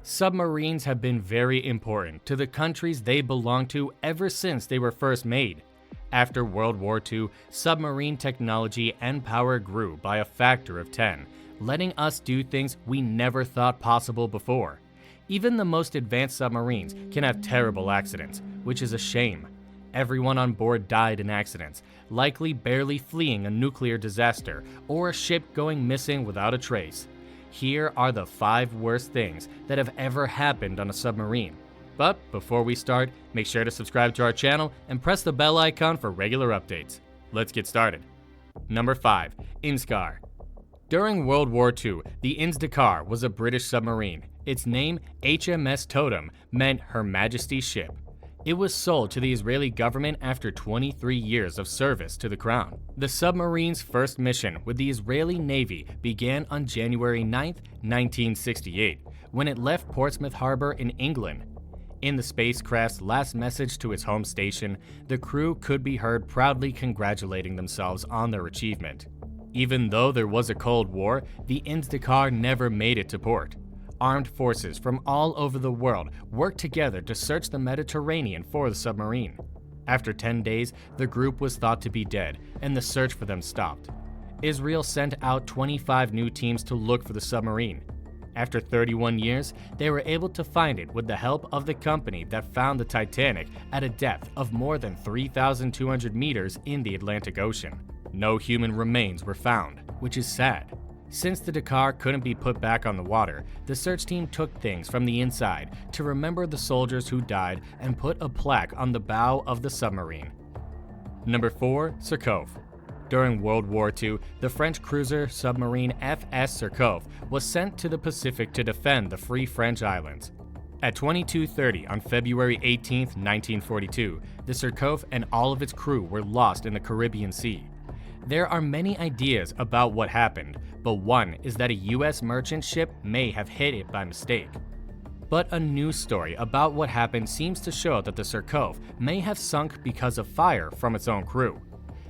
Submarines have been very important to the countries they belong to ever since they were first made. After World War II, submarine technology and power grew by a factor of 10, letting us do things we never thought possible before. Even the most advanced submarines can have terrible accidents, which is a shame. Everyone on board died in accidents, likely barely fleeing a nuclear disaster or a ship going missing without a trace. Here are the 5 worst things that have ever happened on a submarine. But before we start, make sure to subscribe to our channel and press the bell icon for regular updates. Let's get started. Number 5. Inscar. During World War II, the Inscar was a British submarine. Its name, HMS Totem, meant Her Majesty's Ship. It was sold to the Israeli government after 23 years of service to the Crown. The submarine's first mission with the Israeli Navy began on January 9, 1968, when it left Portsmouth Harbor in England. In the spacecraft's last message to its home station, the crew could be heard proudly congratulating themselves on their achievement. Even though there was a Cold War, the Inscar never made it to port. Armed forces from all over the world worked together to search the Mediterranean for the submarine. After 10 days, the group was thought to be dead, and the search for them stopped. Israel sent out 25 new teams to look for the submarine. After 31 years, they were able to find it with the help of the company that found the Titanic at a depth of more than 3,200 meters in the Atlantic Ocean. No human remains were found, which is sad. Since the Dakar couldn't be put back on the water, the search team took things from the inside to remember the soldiers who died and put a plaque on the bow of the submarine. Number 4. Sirkov. During World War II, the French cruiser submarine FS Sirkov was sent to the Pacific to defend the Free French Islands. At 22:30 on February 18, 1942, the Sirkov and all of its crew were lost in the Caribbean Sea. There are many ideas about what happened, but one is that a US merchant ship may have hit it by mistake. But a news story about what happened seems to show that the Sirkov may have sunk because of fire from its own crew.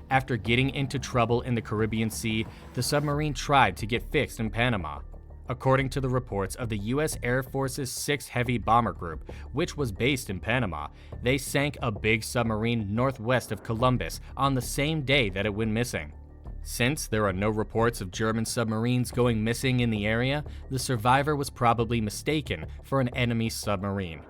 After getting into trouble in the Caribbean Sea, the submarine tried to get fixed in Panama. According to the reports of the U.S. Air Force's 6th Heavy Bomber Group, which was based in Panama, they sank a big submarine northwest of Columbus on the same day that it went missing. Since there are no reports of German submarines going missing in the area, the survivor was probably mistaken for an enemy submarine.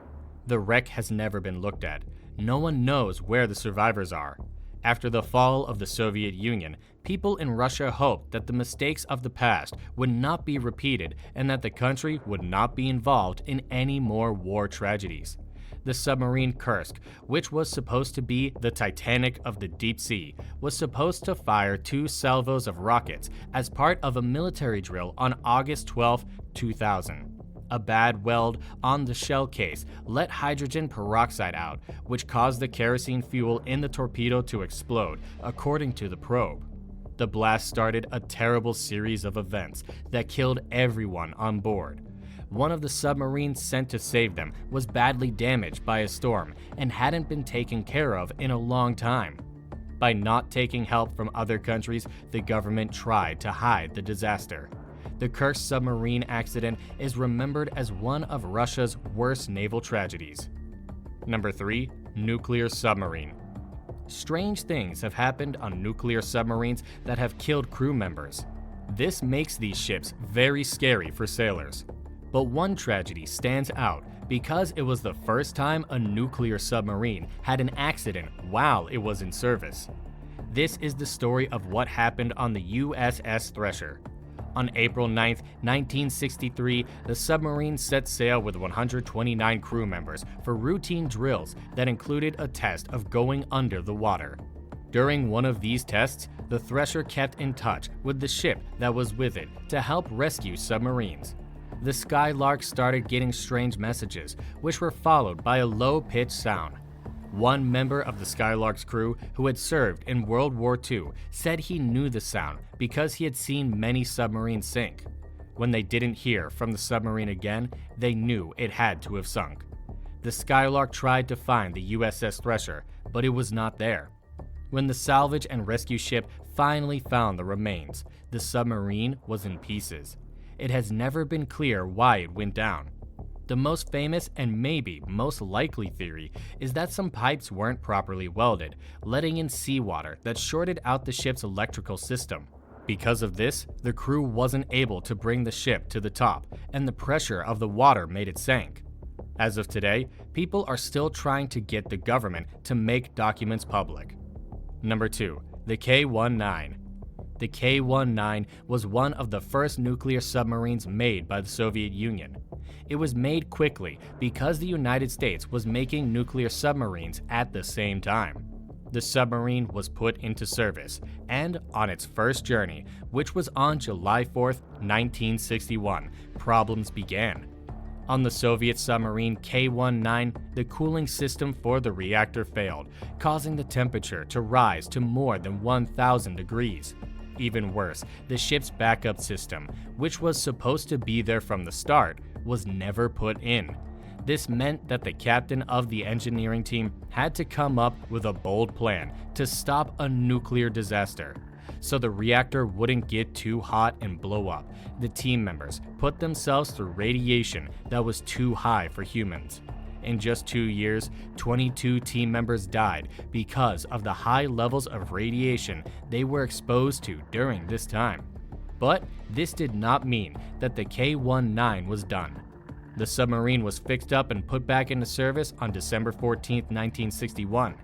The wreck has never been looked at. No one knows where the survivors are. After the fall of the Soviet Union, people in Russia hoped that the mistakes of the past would not be repeated and that the country would not be involved in any more war tragedies. The submarine Kursk, which was supposed to be the Titanic of the deep sea, was supposed to fire 2 salvos of rockets as part of a military drill on August 12, 2000. A bad weld on the shell case let hydrogen peroxide out, which caused the kerosene fuel in the torpedo to explode, according to the probe. The blast started a terrible series of events that killed everyone on board. One of the submarines sent to save them was badly damaged by a storm and hadn't been taken care of in a long time. By not taking help from other countries, the government tried to hide the disaster. The Kursk submarine accident is remembered as one of Russia's worst naval tragedies. Number 3. Nuclear submarine. Strange things have happened on nuclear submarines that have killed crew members. This makes these ships very scary for sailors. But one tragedy stands out because it was the first time a nuclear submarine had an accident while it was in service. This is the story of what happened on the USS Thresher. On April 9, 1963, the submarine set sail with 129 crew members for routine drills that included a test of going under the water. During one of these tests, the Thresher kept in touch with the ship that was with it to help rescue submarines. The Skylark started getting strange messages, which were followed by a low-pitched sound. One member of the Skylark's crew, who had served in World War II, said he knew the sound because he had seen many submarines sink. When they didn't hear from the submarine again, they knew it had to have sunk. The Skylark tried to find the USS Thresher, but it was not there. When the salvage and rescue ship finally found the remains, the submarine was in pieces. It has never been clear why it went down. The most famous and maybe most likely theory is that some pipes weren't properly welded, letting in seawater that shorted out the ship's electrical system. Because of this, the crew wasn't able to bring the ship to the top, and the pressure of the water made it sink. As of today, people are still trying to get the government to make documents public. Number 2. The K-19. The K-19 was one of the first nuclear submarines made by the Soviet Union. It was made quickly because the United States was making nuclear submarines at the same time. The submarine was put into service, and on its first journey, which was on July 4, 1961, problems began. On the Soviet submarine K-19, the cooling system for the reactor failed, causing the temperature to rise to more than 1,000 degrees. Even worse, the ship's backup system, which was supposed to be there from the start, was never put in. This meant that the captain of the engineering team had to come up with a bold plan to stop a nuclear disaster. So the reactor wouldn't get too hot and blow up, the team members put themselves through radiation that was too high for humans. In just 2 years, 22 team members died because of the high levels of radiation they were exposed to during this time. But this did not mean that the K-19 was done. The submarine was fixed up and put back into service on December 14, 1961.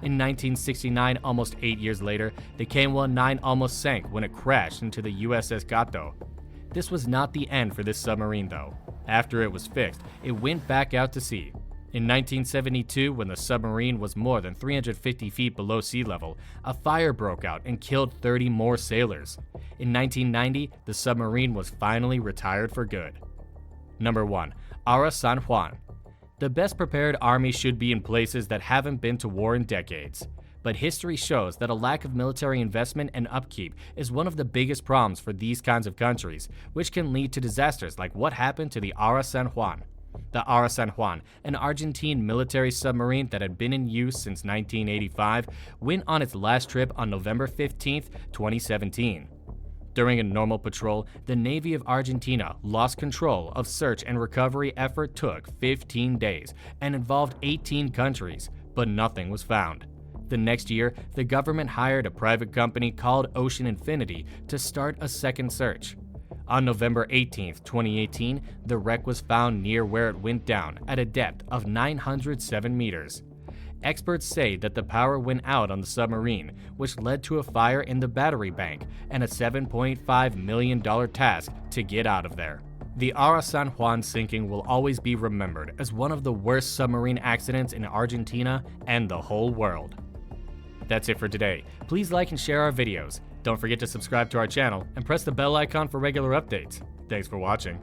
In 1969, almost 8 years later, the K-19 almost sank when it crashed into the USS Gato. This was not the end for this submarine though. After it was fixed, it went back out to sea. In 1972, when the submarine was more than 350 feet below sea level, a fire broke out and killed 30 more sailors. In 1990, the submarine was finally retired for good. Number 1. San Juan. The best prepared army should be in places that haven't been to war in decades. But history shows that a lack of military investment and upkeep is one of the biggest problems for these kinds of countries, which can lead to disasters like what happened to the San Juan. The San Juan, an Argentine military submarine that had been in use since 1985, went on its last trip on November 15, 2017. During a normal patrol, the Navy of Argentina lost control of search and recovery effort took 15 days and involved 18 countries, but nothing was found. The next year, the government hired a private company called Ocean Infinity to start a second search. On November 18, 2018, the wreck was found near where it went down at a depth of 907 meters. Experts say that the power went out on the submarine, which led to a fire in the battery bank and a $7.5 million task to get out of there. The San Juan sinking will always be remembered as one of the worst submarine accidents in Argentina and the whole world. That's it for today. Please like and share our videos. Don't forget to subscribe to our channel and press the bell icon for regular updates. Thanks for watching.